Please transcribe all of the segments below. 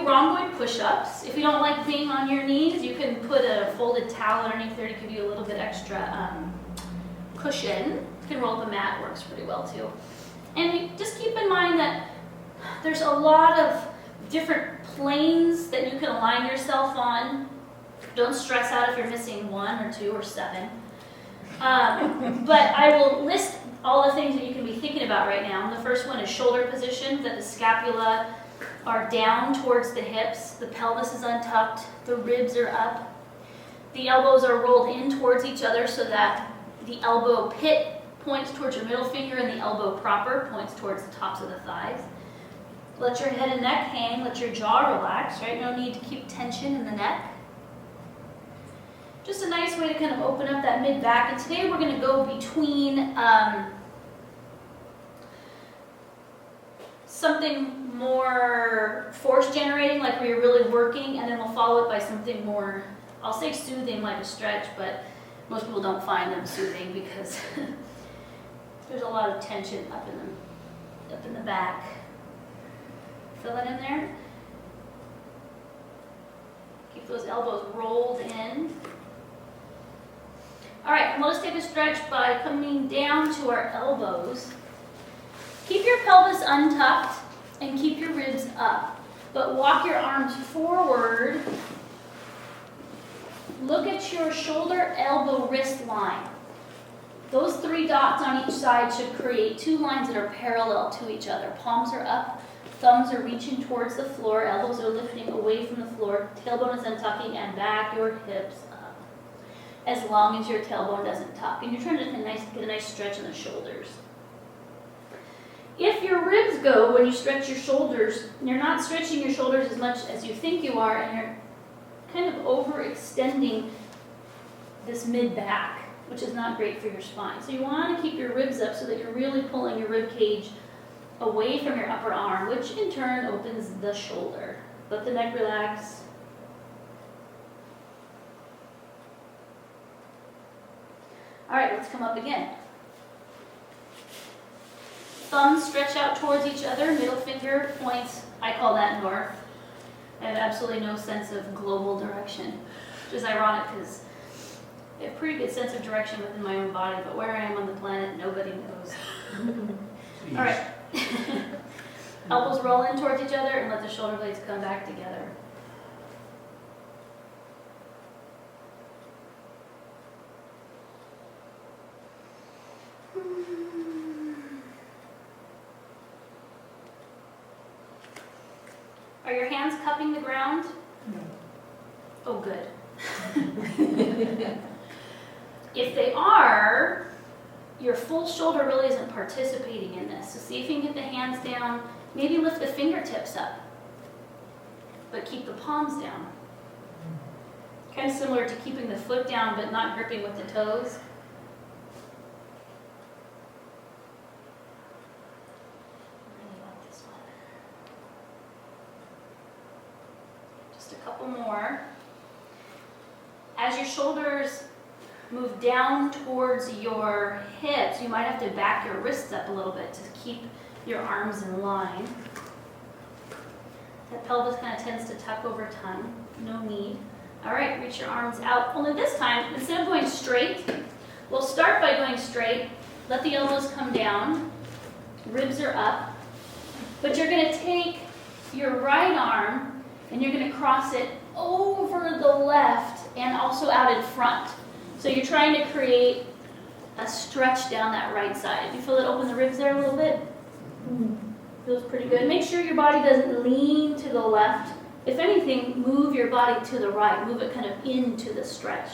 rhomboid push-ups. If you don't like being on your knees, you can put a folded towel underneath there to give you a little bit extra cushion. You can roll up a mat, works pretty well too. And just keep in mind that there's a lot of different planes that you can align yourself on. Don't stress out if you're missing 1 or 2 or 7. But I will list all the things that you can be thinking about right now. The first one is shoulder position, that the scapula are down towards the hips, the pelvis is untucked, the ribs are up, the elbows are rolled in towards each other so that the elbow pit points towards your middle finger and the elbow proper points towards the tops of the thighs. Let your head and neck hang, let your jaw relax, right? No need to keep tension in the neck. Just a nice way to kind of open up that mid-back. And today we're going to go between something more force generating, like where you're really working, and then we'll follow it by something more, I'll say soothing, like a stretch, but most people don't find them soothing because there's a lot of tension up in the back. Feel it in there. Keep those elbows rolled in. All right, let's take a stretch by coming down to our elbows. Keep your pelvis untucked and keep your ribs up, but walk your arms forward. Look at your shoulder, elbow, wrist line. Those 3 dots on each side should create 2 lines that are parallel to each other. Palms are up, thumbs are reaching towards the floor, elbows are lifting away from the floor, tailbone is untucking, and back your hips up. As long as your tailbone doesn't tuck. And you're trying to get a nice stretch in the shoulders. If your ribs go when you stretch your shoulders, you're not stretching your shoulders as much as you think you are, and you're kind of overextending this mid-back, which is not great for your spine. So you want to keep your ribs up so that you're really pulling your rib cage away from your upper arm, which in turn opens the shoulder. Let the neck relax. All right, let's come up again. Thumbs stretch out towards each other, middle finger points, I call that north. I have absolutely no sense of global direction, which is ironic because I have a pretty good sense of direction within my own body, but where I am on the planet, nobody knows. All right. Elbows roll in towards each other and let the shoulder blades come back together. Are your hands cupping the ground? No. Oh, good. If they are, your full shoulder really isn't participating in this. So see if you can get the hands down. Maybe lift the fingertips up, but keep the palms down. Kind of similar to keeping the foot down, but not gripping with the toes. Just a couple more. As your shoulders move down towards your hips, you might have to back your wrists up a little bit to keep your arms in line. That pelvis kind of tends to tuck over time. No need. All right, reach your arms out. Only this time, instead of going straight, we'll start by going straight. Let the elbows come down. Ribs are up. But you're going to take your right arm and you're going to cross it over the left and also out in front. So you're trying to create a stretch down that right side. Do you feel it open the ribs there a little bit? Feels pretty good. Make sure your body doesn't lean to the left. If anything, move your body to the right. Move it kind of into the stretch.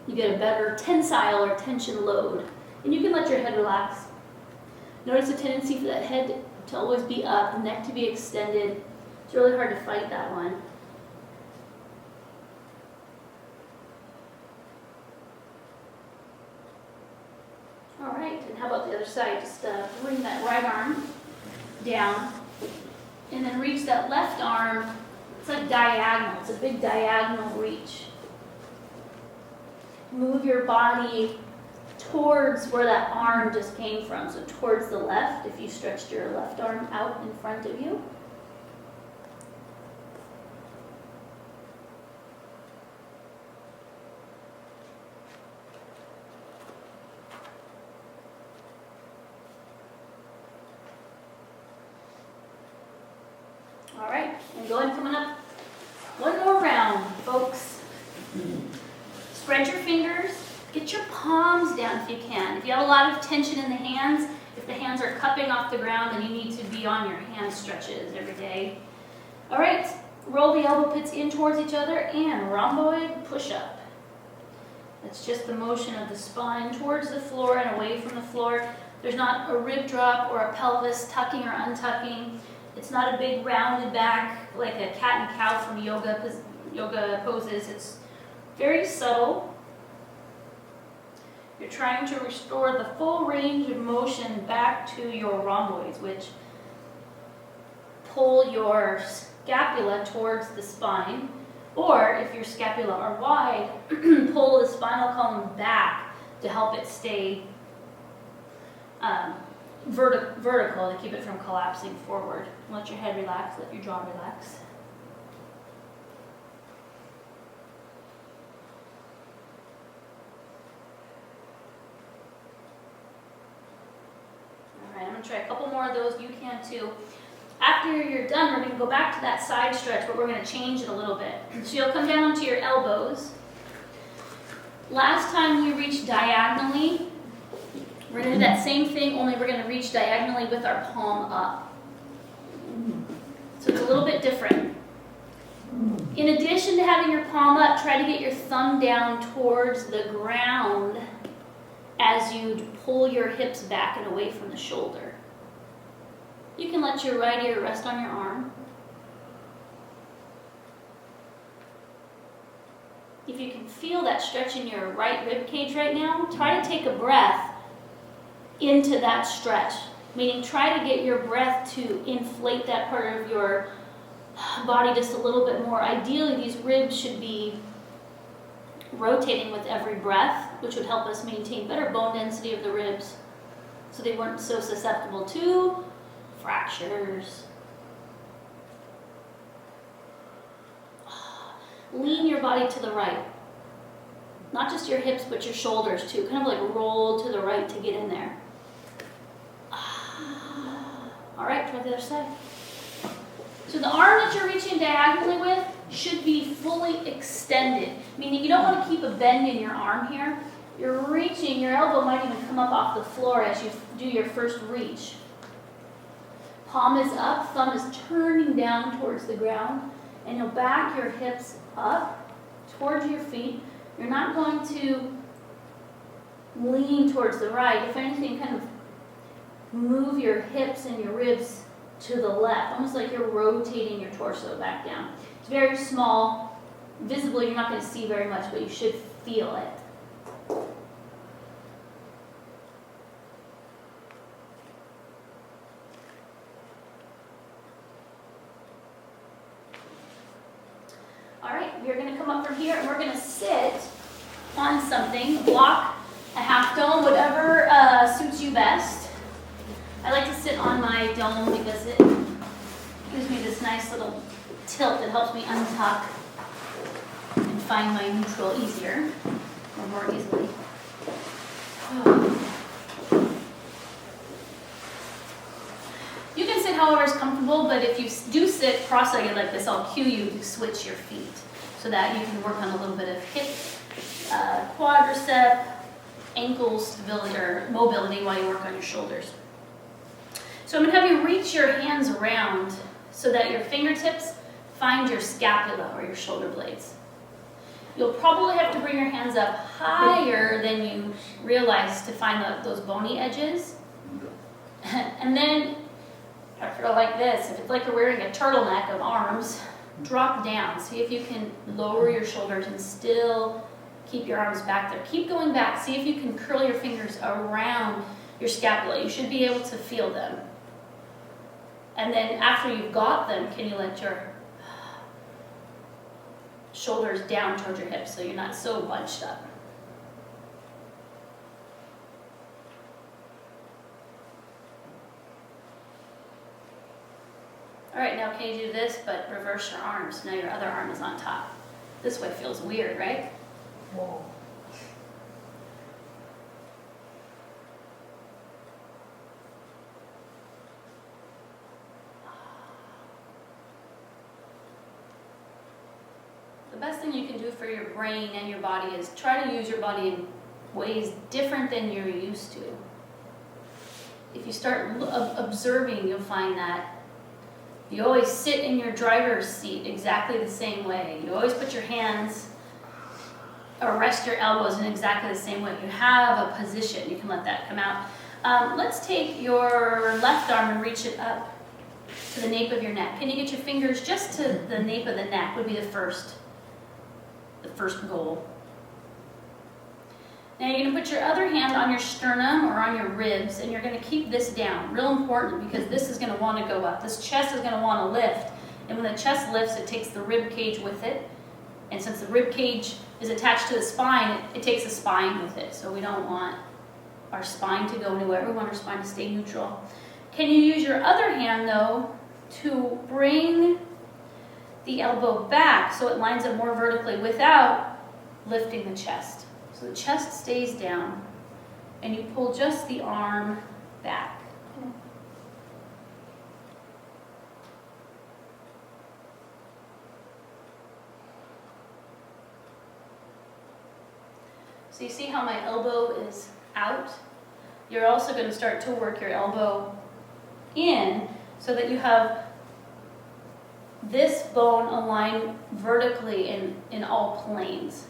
You get a better tensile or tension load. And you can let your head relax. Notice a tendency for that head to always be up, the neck to be extended. It's really hard to fight that one. All right, and how about the other side? Just bring that right arm down, and then reach that left arm. It's like diagonal. It's a big diagonal reach. Move your body towards where that arm just came from, so towards the left if you stretched your left arm out in front of you. And go ahead, coming up. One more round, folks. Spread your fingers. Get your palms down if you can. If you have a lot of tension in the hands, if the hands are cupping off the ground, then you need to be on your hand stretches every day. All right, roll the elbow pits in towards each other and rhomboid push-up. That's just the motion of the spine towards the floor and away from the floor. There's not a rib drop or a pelvis tucking or untucking. It's not a big rounded back like a cat and cow from yoga poses. It's very subtle. You're trying to restore the full range of motion back to your rhomboids, which pull your scapula towards the spine, or if your scapula are wide, pull the spinal column back to help it stay vertical to keep it from collapsing forward. Let your head relax, let your jaw relax. All right, I'm going to try a couple more of those. You can too. After you're done, we're going to go back to that side stretch, but we're going to change it a little bit. So you'll come down onto your elbows. Last time we reached diagonally, we're going to do that same thing, only we're going to reach diagonally with our palm up. So it's a little bit different. In addition to having your palm up, try to get your thumb down towards the ground as you pull your hips back and away from the shoulder. You can let your right ear rest on your arm. If you can feel that stretch in your right rib cage right now, try to take a breath into that stretch, meaning try to get your breath to inflate that part of your body just a little bit more. Ideally, these ribs should be rotating with every breath, which would help us maintain better bone density of the ribs so they weren't so susceptible to fractures. Lean your body to the right. Not just your hips, but your shoulders too. Kind of like roll to the right to get in there. All right, try the other side. So the arm that you're reaching diagonally with should be fully extended, meaning you don't want to keep a bend in your arm here. You're reaching, your elbow might even come up off the floor as you do your first reach. Palm is up, thumb is turning down towards the ground, and you'll back your hips up towards your feet. You're not going to lean towards the right. If anything, kind of move your hips and your ribs to the left, almost like you're rotating your torso back down. It's very small. Visibly, you're not going to see very much, but you should feel it. All right, we're going to come up from here and we're going to sit on something, a block, a half dome, whatever suits you best. I like to sit on my dome because it gives me this nice little tilt that helps me untuck and find my neutral easier, or more easily. You can sit however is comfortable, but if you do sit cross-legged like this, I'll cue you to switch your feet so that you can work on a little bit of hip, quadricep, ankle stability or mobility while you work on your shoulders. So I'm going to have you reach your hands around so that your fingertips find your scapula or your shoulder blades. You'll probably have to bring your hands up higher than you realize to find those bony edges. And then, if you're like this, if it's like you're wearing a turtleneck of arms, drop down. See if you can lower your shoulders and still keep your arms back there. Keep going back. See if you can curl your fingers around your scapula. You should be able to feel them. And then after you've got them, can you let your shoulders down towards your hips so you're not so bunched up? All right, now can you do this, but reverse your arms. Now your other arm is on top. This way feels weird, right? Whoa. best thing you can do for your brain and your body is try to use your body in ways different than you're used to. If you start observing, you'll find that you always sit in your driver's seat exactly the same way. You always put your hands or rest your elbows in exactly the same way. You have a position. You can let that come out. Let's take your left arm and reach it up to the nape of your neck. Can you get your fingers just to the nape of the neck would be the first goal. Now you're going to put your other hand on your sternum or on your ribs, and you're going to keep this down. Real important, because this is going to want to go up. This chest is going to want to lift, and when the chest lifts, it takes the rib cage with it. And since the rib cage is attached to the spine, it takes the spine with it. So we don't want our spine to go anywhere. We want our spine to stay neutral. Can you use your other hand, though, to bring the elbow back so it lines up more vertically without lifting the chest? So the chest stays down, and you pull just the arm back. So you see how my elbow is out? You're also going to start to work your elbow in so that you have this bone aligned vertically in all planes.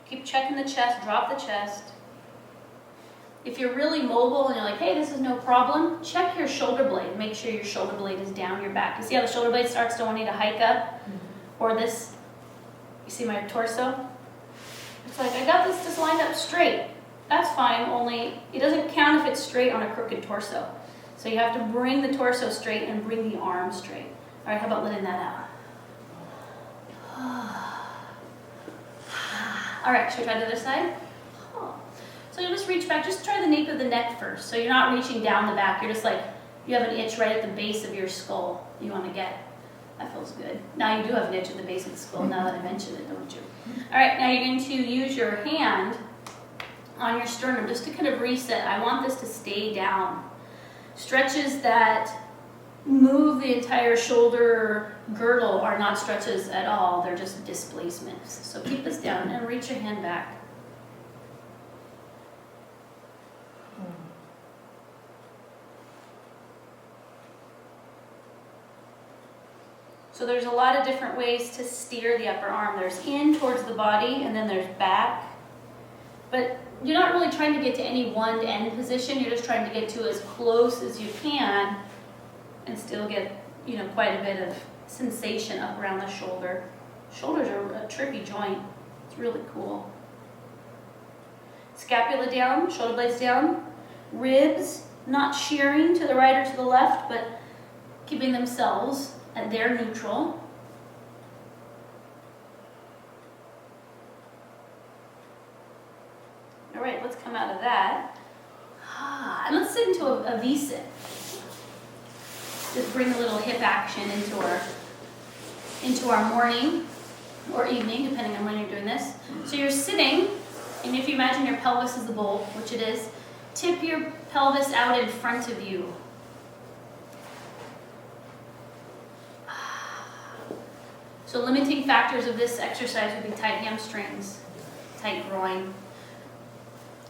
Keep checking the chest, drop the chest. If you're really mobile and you're like, hey, this is no problem, check your shoulder blade. Make sure your shoulder blade is down your back. You see how the shoulder blade starts to want you to hike up? Mm-hmm. Or this, you see my torso? It's like, I got this just lined up straight. That's fine, only it doesn't count if it's straight on a crooked torso. So you have to bring the torso straight and bring the arm straight. All right, how about letting that out? All right, should we try the other side? So you'll just reach back, just try the nape of the neck first. So you're not reaching down the back, you're just like, you have an itch right at the base of your skull you want to get. That feels good. Now you do have an itch at the base of the skull, now that I mention it, don't you? All right, now you're going to use your hand on your sternum just to kind of reset. I want this to stay down. Stretches that move the entire shoulder girdle are not stretches at all, they're just displacements. So keep this down and reach your hand back. So there's a lot of different ways to steer the upper arm. There's in towards the body, and then there's back. But you're not really trying to get to any one end position, you're just trying to get to as close as you can and still get, quite a bit of sensation up around the shoulder. Shoulders are a trippy joint. It's really cool. Scapula down, shoulder blades down, ribs not shearing to the right or to the left, but keeping themselves at their neutral. All right, let's come out of that. And let's sit into a V-sit. Just bring a little hip action into our morning or evening, depending on when you're doing this. So you're sitting, and if you imagine your pelvis is the bowl, which it is, tip your pelvis out in front of you. So limiting factors of this exercise would be tight hamstrings, tight groin.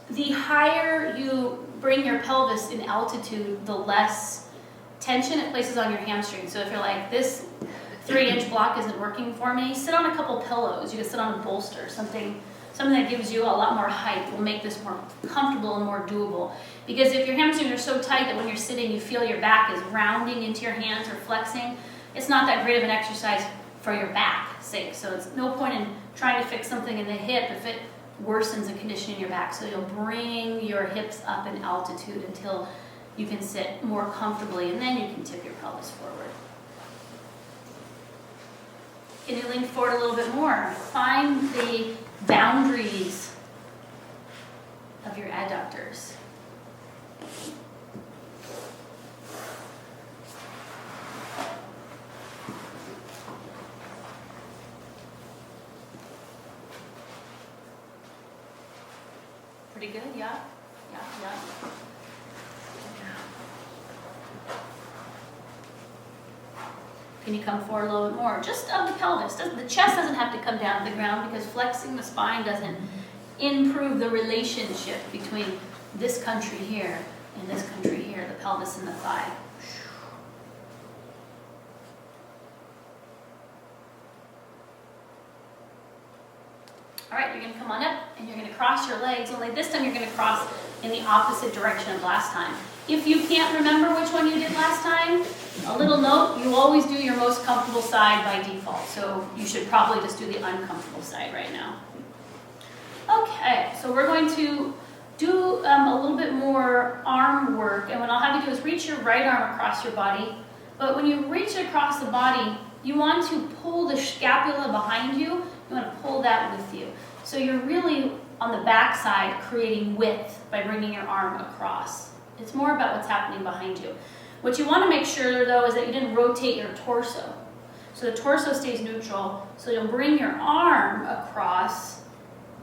The higher you bring your pelvis in altitude, the less tension it places on your hamstrings. So if you're like, this 3-inch block isn't working for me, sit on a couple pillows. You can sit on a bolster, something that gives you a lot more height will make this more comfortable and more doable. Because if your hamstrings are so tight that when you're sitting you feel your back is rounding into your hands or flexing, it's not that great of an exercise for your back's sake. So it's no point in trying to fix something in the hip if it worsens the condition in your back. So you'll bring your hips up in altitude until you can sit more comfortably, and then you can tip your pelvis forward. Can you lean forward a little bit more? Find the boundaries of your adductors. Pretty good, yeah? Yeah. Can you come forward a little bit more? Just of the pelvis. The chest doesn't have to come down to the ground because flexing the spine doesn't improve the relationship between this country here and this country here, the pelvis and the thigh. All right, you're going to come on up and you're going to cross your legs, only this time you're going to cross in the opposite direction of last time. If you can't remember which one you did last time, a little note, you always do your most comfortable side by default, so you should probably just do the uncomfortable side right now. Okay, so we're going to do a little bit more arm work, and what I'll have you do is reach your right arm across your body, but when you reach it across the body, you want to pull the scapula behind you. You want to pull that with you. So you're really on the back side creating width by bringing your arm across. It's more about what's happening behind you. What you want to make sure though is that you didn't rotate your torso. So the torso stays neutral. So you'll bring your arm across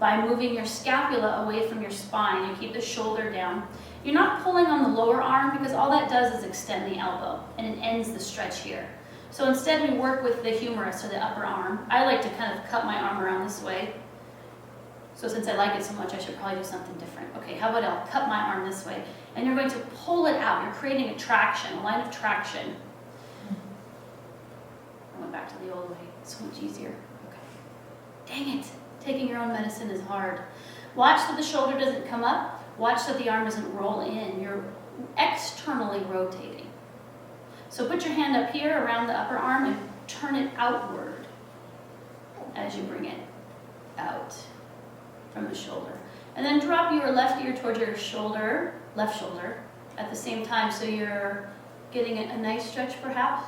by moving your scapula away from your spine. You keep the shoulder down. You're not pulling on the lower arm because all that does is extend the elbow and it ends the stretch here. So instead we work with the humerus or the upper arm. I like to kind of cut my arm around this way. So since I like it so much, I should probably do something different. Okay, how about I'll cut my arm this way, and you're going to pull it out. You're creating a traction, a line of traction. I went back to the old way. It's so much easier. Okay. Dang it. Taking your own medicine is hard. Watch that the shoulder doesn't come up. Watch that the arm doesn't roll in. You're externally rotating. So put your hand up here around the upper arm and turn it outward as you bring it out from the shoulder. And then drop your left ear towards your shoulder, left shoulder, at the same time, so you're getting a nice stretch perhaps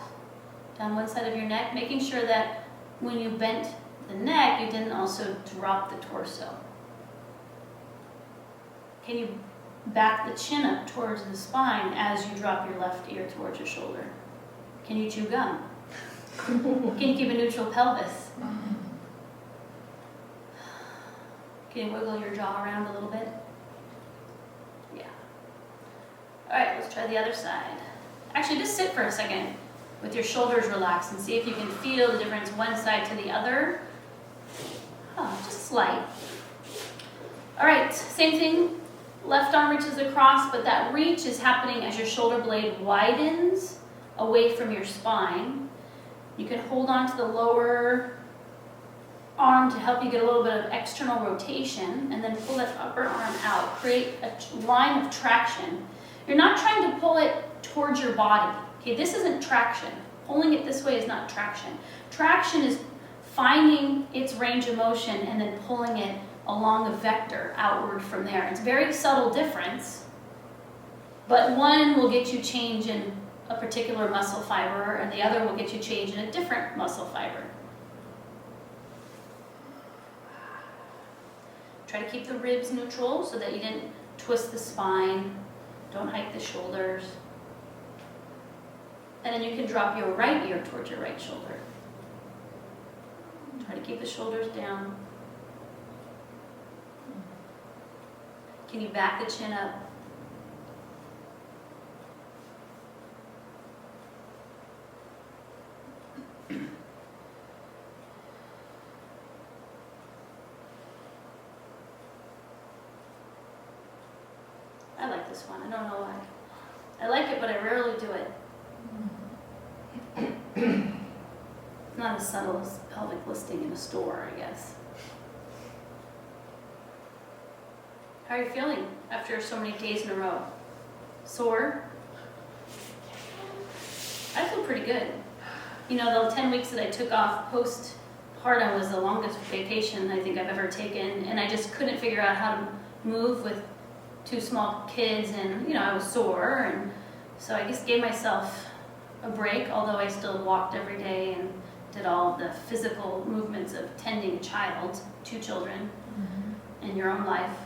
down one side of your neck, making sure that when you bent the neck, you didn't also drop the torso. Can you back the chin up towards the spine as you drop your left ear towards your shoulder? Can you chew gum? Can you keep a neutral pelvis? Can you wiggle your jaw around a little bit? Yeah. All right, let's try the other side. Actually, just sit for a second with your shoulders relaxed and see if you can feel the difference one side to the other. Oh, just slight. All right, same thing. Left arm reaches across, but that reach is happening as your shoulder blade widens away from your spine. You can hold on to the lower arm to help you get a little bit of external rotation, and then pull that upper arm out. Create a line of traction. You're not trying to pull it towards your body. Okay, this isn't traction. Pulling it this way is not traction. Traction is finding its range of motion and then pulling it along a vector outward from there. It's a very subtle difference, but one will get you change in a particular muscle fiber and the other will get you change in a different muscle fiber. Try to keep the ribs neutral so that you didn't twist the spine. Don't hike the shoulders. And then you can drop your right ear towards your right shoulder. Try to keep the shoulders down. Can you back the chin up? I like this one. I don't know why. I like it, but I rarely do it. It's not as subtle as pelvic listing in a store, I guess. How are you feeling after so many days in a row? Sore? I feel pretty good. You know, the 10 weeks that I took off postpartum was the longest vacation I think I've ever taken, and I just couldn't figure out how to move with 2 small kids, and you know, I was sore, and so I just gave myself a break, although I still walked every day and did all the physical movements of tending a child, 2 children in your own life.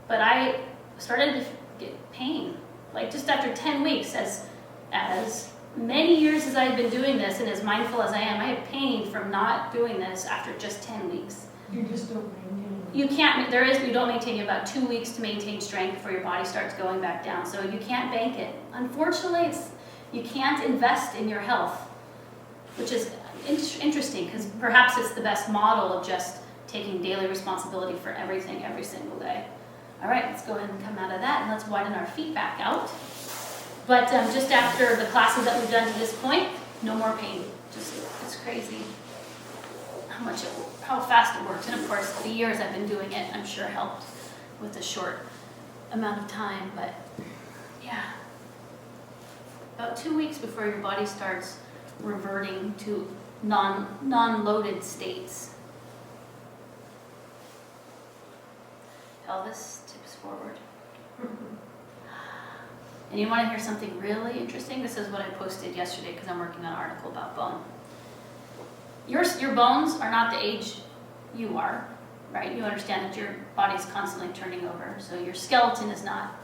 But I started to get pain, like just after 10 weeks, as many years as I've been doing this and as mindful as I am, I had pain from not doing this after just 10 weeks. You just don't maintain. You can't, you don't maintain, you have about 2 weeks to maintain strength before your body starts going back down. So you can't bank it. Unfortunately, you can't invest in your health which is interesting because perhaps it's the best model of just taking daily responsibility for everything every single day. All right, let's go ahead and come out of that and let's widen our feet back out. But just after the classes that we've done to this point, no more pain. Just, it's crazy how fast it works. And of course, the years I've been doing it, I'm sure helped with the short amount of time. But yeah, about 2 weeks before your body starts reverting to non-loaded states. Pelvis tips forward. And you want to hear something really interesting? This is what I posted yesterday because I'm working on an article about bone. Your bones are not the age you are, right? You understand that your body's constantly turning over. So your skeleton is not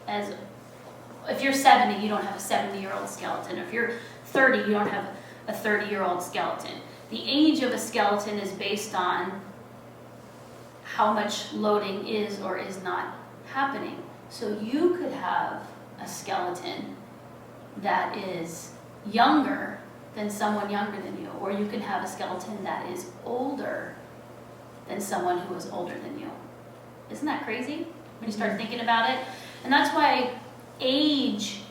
as, if you're 70, you don't have a 70-year-old skeleton. If you're 30, you don't have a 30-year-old skeleton. The age of a skeleton is based on how much loading is or is not happening. So you could have a skeleton that is younger than someone younger than you, or you can have a skeleton that is older than someone who is older than you. Isn't that crazy when you start thinking about it? And that's why age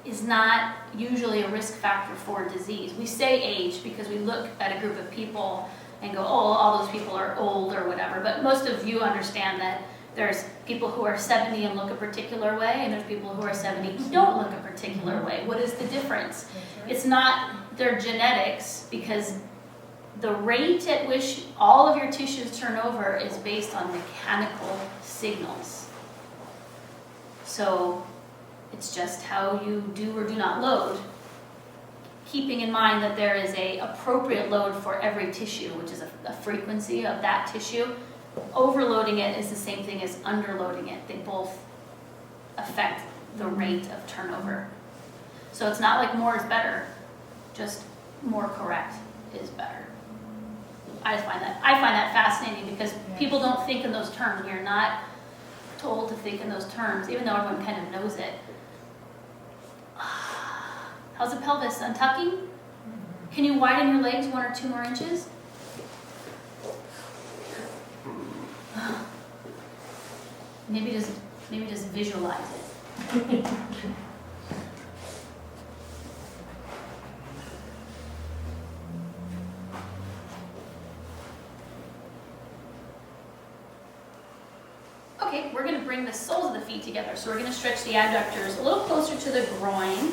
is not usually a risk factor for disease. We say age because we look at a group of people and go, oh, all those people are old or whatever. But most of you understand that there's people who are 70 and look a particular way, and there's people who are 70 who don't look a particular way. What is the difference? It's not their genetics, because the rate at which all of your tissues turn over is based on mechanical signals. So it's just how you do or do not load, keeping in mind that there is an appropriate load for every tissue, which is a frequency of that tissue. Overloading it is the same thing as underloading it. They both affect the rate of turnover. So it's not like more is better, just more correct is better. I find that fascinating because people don't think in those terms. You're not told to think in those terms, even though everyone kind of knows it. How's the pelvis? Untucking? Can you widen your legs 1 or 2 more inches? Maybe just visualize it. Okay, we're going to bring the soles of the feet together. So we're going to stretch the adductors a little closer to the groin.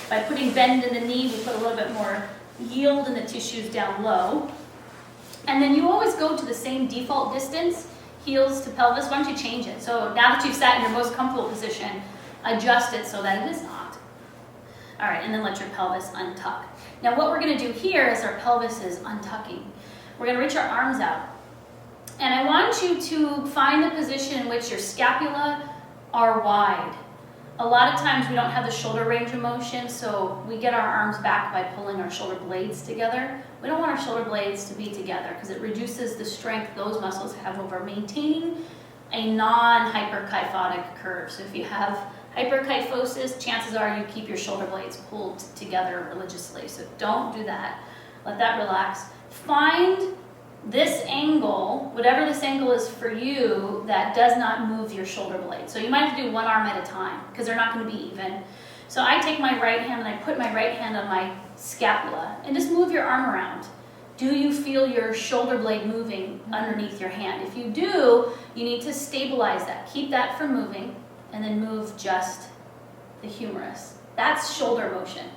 By putting bend in the knee, we put a little bit more yield in the tissues down low. And then you always go to the same default distance, heels to pelvis. Why don't you change it? So now that you've sat in your most comfortable position, adjust it so that it is not. All right, and then let your pelvis untuck. Now what we're going to do here is our pelvis is untucking. We're going to reach our arms out. And I want you to find a position in which your scapula are wide. A lot of times we don't have the shoulder range of motion, so we get our arms back by pulling our shoulder blades together. We don't want our shoulder blades to be together because it reduces the strength those muscles have over maintaining a non-hyperkyphotic curve. So if you have hyperkyphosis, chances are you keep your shoulder blades pulled together religiously. So don't do that. Let that relax. Find this angle, whatever this angle is for you, that does not move your shoulder blade. So you might have to do one arm at a time because they're not going to be even. So I take my right hand and I put my right hand on my scapula and just move your arm around. Do you feel your shoulder blade moving underneath your hand? If you do, you need to stabilize that. Keep that from moving and then move just the humerus. That's shoulder motion.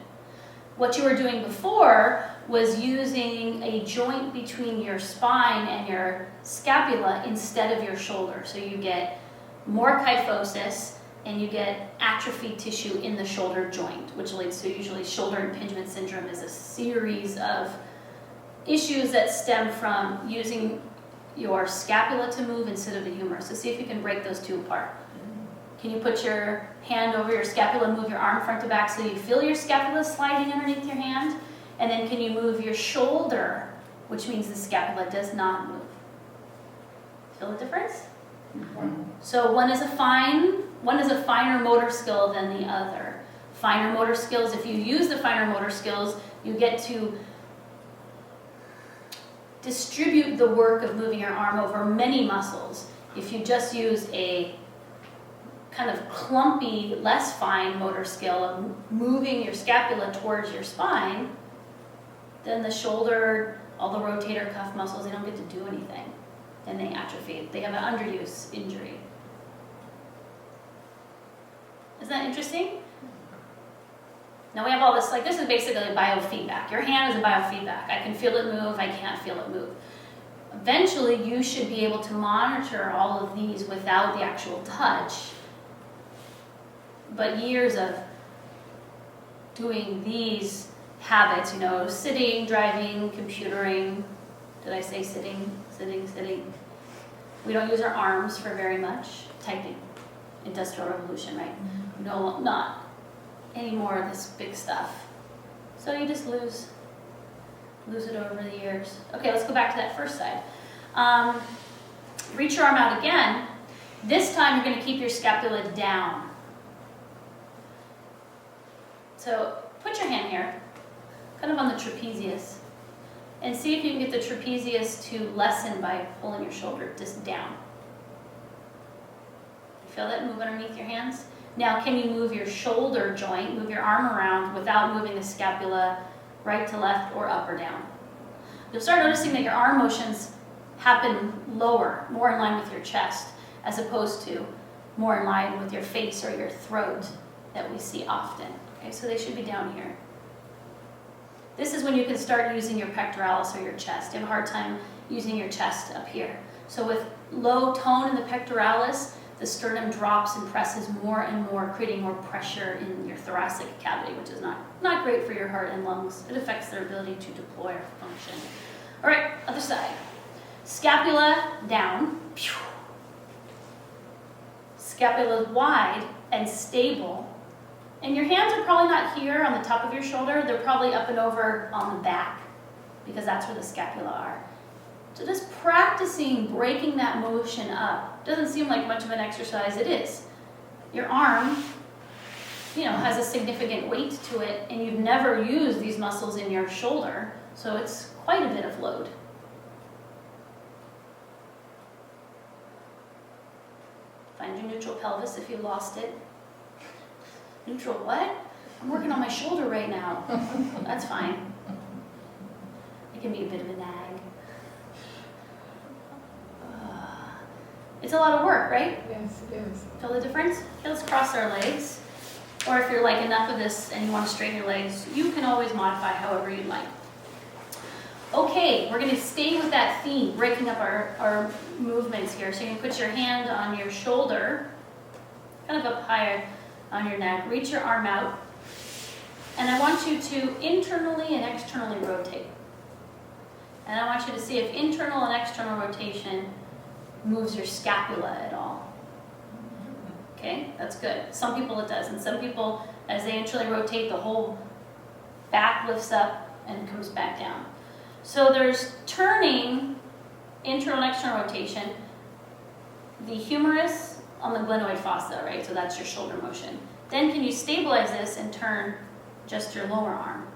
What you were doing before was using a joint between your spine and your scapula instead of your shoulder. So you get more kyphosis and you get atrophied tissue in the shoulder joint, which leads to usually shoulder impingement syndrome is a series of issues that stem from using your scapula to move instead of the humerus. So see if you can break those two apart. Can you put your hand over your scapula and move your arm front to back so you feel your scapula sliding underneath your hand? And then can you move your shoulder, which means the scapula does not move? Feel the difference? Mm-hmm. So one is a finer motor skill than the other. finer motor skills. If you use the finer motor skills, you get to distribute the work of moving your arm over many muscles. If you just use a kind of clumpy, less fine motor skill of moving your scapula towards your spine, then the shoulder, all the rotator cuff muscles, they don't get to do anything. Then they atrophy. They have an underuse injury. Isn't that interesting? Now we have all this, like this is basically biofeedback. Your hand is a biofeedback. I can feel it move, I can't feel it move. Eventually you should be able to monitor all of these without the actual touch. But years of doing these habits, you know, sitting, driving, computering, did I say sitting, sitting? We don't use our arms for very much. Typing, Industrial Revolution, right? No, not any more of this big stuff. So you just lose it over the years. Okay, let's go back to that first side. Reach your arm out again. This time you're going to keep your scapula down. So put your hand here, kind of on the trapezius, and see if you can get the trapezius to lessen by pulling your shoulder just down. You feel that move underneath your hands? Now, can you move your shoulder joint, move your arm around without moving the scapula right to left or up or down? You'll start noticing that your arm motions happen lower, more in line with your chest, as opposed to more in line with your face or your throat that we see often. Okay, so they should be down here. This is when you can start using your pectoralis or your chest. You have a hard time using your chest up here. So with low tone in the pectoralis, the sternum drops and presses more and more, creating more pressure in your thoracic cavity, which is not great for your heart and lungs. It affects their ability to deploy or function. All right, other side. Scapula down. Scapula wide and stable. And your hands are probably not here on the top of your shoulder. They're probably up and over on the back because that's where the scapula are. So just practicing breaking that motion up. Doesn't seem like much of an exercise. It is. Your arm, you know, has a significant weight to it, and you've never used these muscles in your shoulder, so it's quite a bit of load. Find your neutral pelvis if you lost it. Neutral what? I'm working on my shoulder right now. That's fine. It can be a bit of a nag. It's a lot of work, right? Yes, it is. Feel the difference? Okay, let's cross our legs. Or if you're like enough of this and you want to straighten your legs, you can always modify however you'd like. Okay, we're going to stay with that theme, breaking up our movements here. So you can put your hand on your shoulder, kind of up higher on your neck. Reach your arm out. And I want you to internally and externally rotate. And I want you to see if internal and external rotation moves your scapula at all. Okay, that's good. Some people it does, and some people, as they internally rotate, the whole back lifts up and comes back down. So there's turning, internal and external rotation, the humerus on the glenoid fossa, right? So that's your shoulder motion. Then can you stabilize this and turn just your lower arm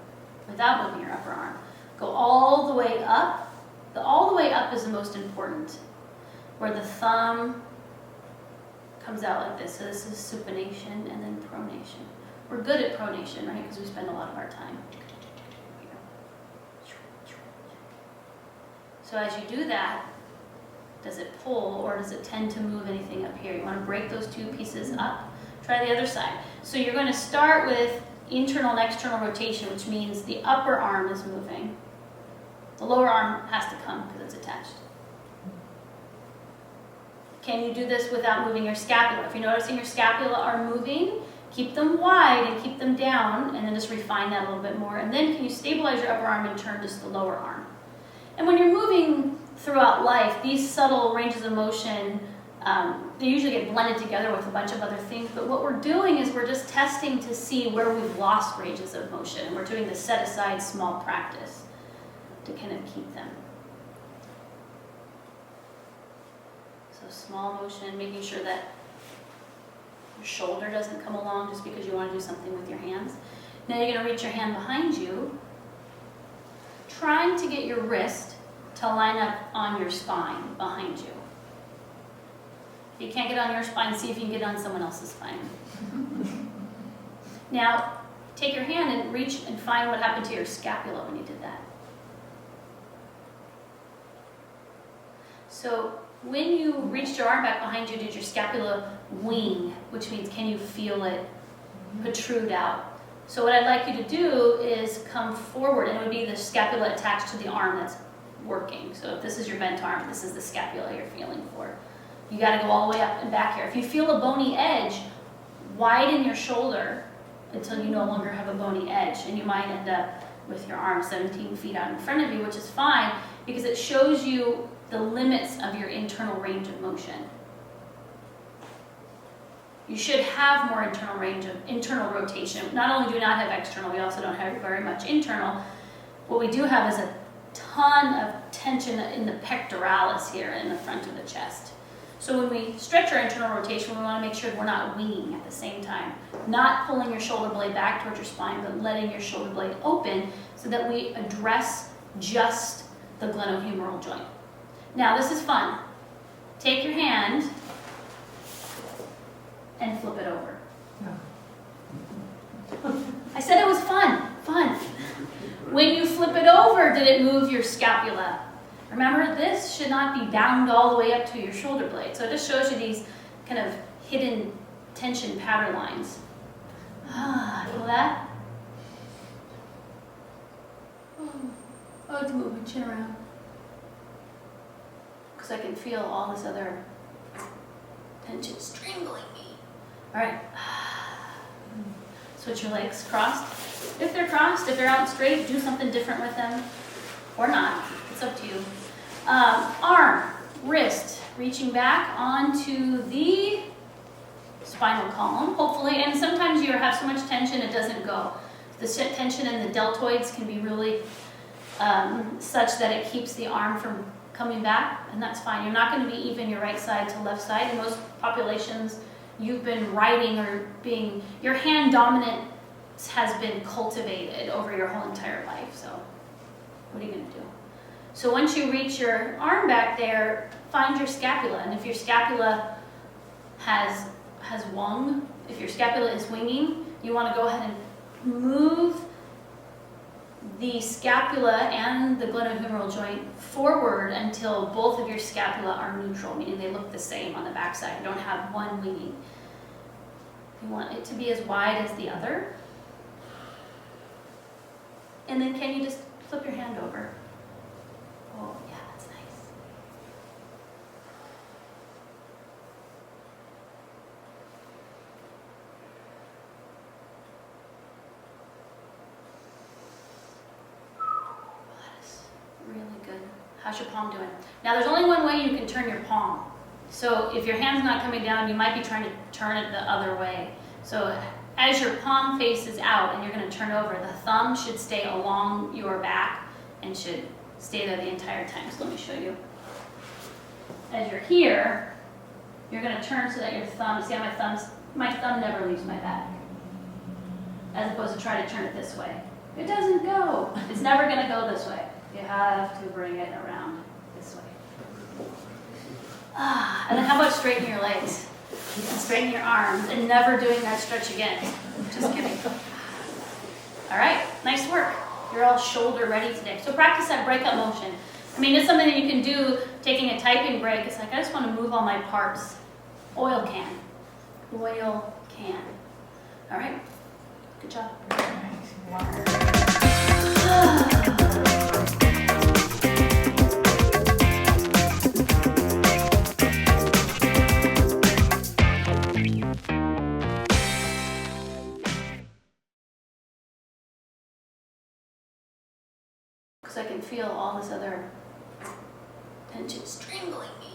without moving your upper arm? Go all the way up. The all the way up is the most important, where the thumb comes out like this. So this is supination and then pronation. We're good at pronation, right? Because we spend a lot of our time. So as you do that, does it pull or does it tend to move anything up here? You want to break those two pieces up. Try the other side. So you're going to start with internal and external rotation, which means the upper arm is moving. The lower arm has to come because it's attached. Can you do this without moving your scapula? If you're noticing your scapula are moving, keep them wide and keep them down, and then just refine that a little bit more. And then can you stabilize your upper arm and turn just the lower arm? And when you're moving throughout life, these subtle ranges of motion, they usually get blended together with a bunch of other things. But what we're doing is we're just testing to see where we've lost ranges of motion. And we're doing the set-aside small practice to kind of keep them. So small motion, making sure that Your shoulder doesn't come along just because you want to do something with your hands. Now you're going to reach your hand behind you, trying to get your wrist to line up on your spine behind you. If you can't get on your spine, see if you can get on someone else's spine. Now, take your hand and reach and find what happened to your scapula when you did that. So when you reached your arm back behind you, did your scapula wing, which means can you feel it protrude out? So what I'd like you to do is come forward, and it would be the scapula attached to the arm that's working. So if this is your bent arm, this is the scapula you're feeling for. You got to go all the way up and back here. If you feel a bony edge, widen your shoulder until you no longer have a bony edge, and you might end up with your arm 17 feet out in front of you, which is fine because it shows you the limits of your internal range of motion. You should have more internal range of internal rotation. Not only do we not have external, we also don't have very much internal. What we do have is a ton of tension in the pectoralis here in the front of the chest. So when we stretch our internal rotation, we want to make sure we're not winging at the same time. Not pulling your shoulder blade back towards your spine, but letting your shoulder blade open so that we address just the glenohumeral joint. Now this is fun. Take your hand and flip it over. I said it was fun, fun. When you flip it over, did it move your scapula? Remember, this should not be bound all the way up to your shoulder blade. So it just shows you these kind of hidden tension pattern lines. Feel that? Oh, it's moving, chin around. Because I can feel all this other tension strangling me. All right. Switch your legs crossed. If they're crossed, if they're out straight, do something different with them or not. It's up to you. Arm, wrist, reaching back onto the spinal column, hopefully. And sometimes you have so much tension it doesn't go. The tension in the deltoids can be really such that it keeps the arm from coming back, and that's fine. You're not going to be even your right side to left side. In most populations, you've been writing or being, your hand dominance has been cultivated over your whole entire life. So what are you going to do? So once you reach your arm back there, find your scapula. And if your scapula has wung, if your scapula is winging, you want to go ahead and move the scapula and the glenohumeral joint forward until both of your scapula are neutral, meaning they look the same on the backside. You don't have one winging. You want it to be as wide as the other. And then can you just flip your hand over? Oh, yeah, that's nice. That is really good. How's your palm doing? Now, there's only one way you can turn your palm. So if your hand's not coming down, you might be trying to turn it the other way. So as your palm faces out and you're going to turn over, the thumb should stay along your back and should stay there the entire time. So let me show you. As you're here, you're going to turn so that your thumb, see how my thumb never leaves my back. As opposed to try to turn it this way. It doesn't go. It's never going to go this way. You have to bring it around this way. And then how about straighten your legs? And straighten your arms and never doing that stretch again. Just kidding. All right, nice work. You're all shoulder ready today. So practice that breakup motion. I mean, it's something that you can do taking a typing break. It's like, I just want to move all my parts. Oil can. Oil can. All right, good job. Because I can feel all this other tension strangling me.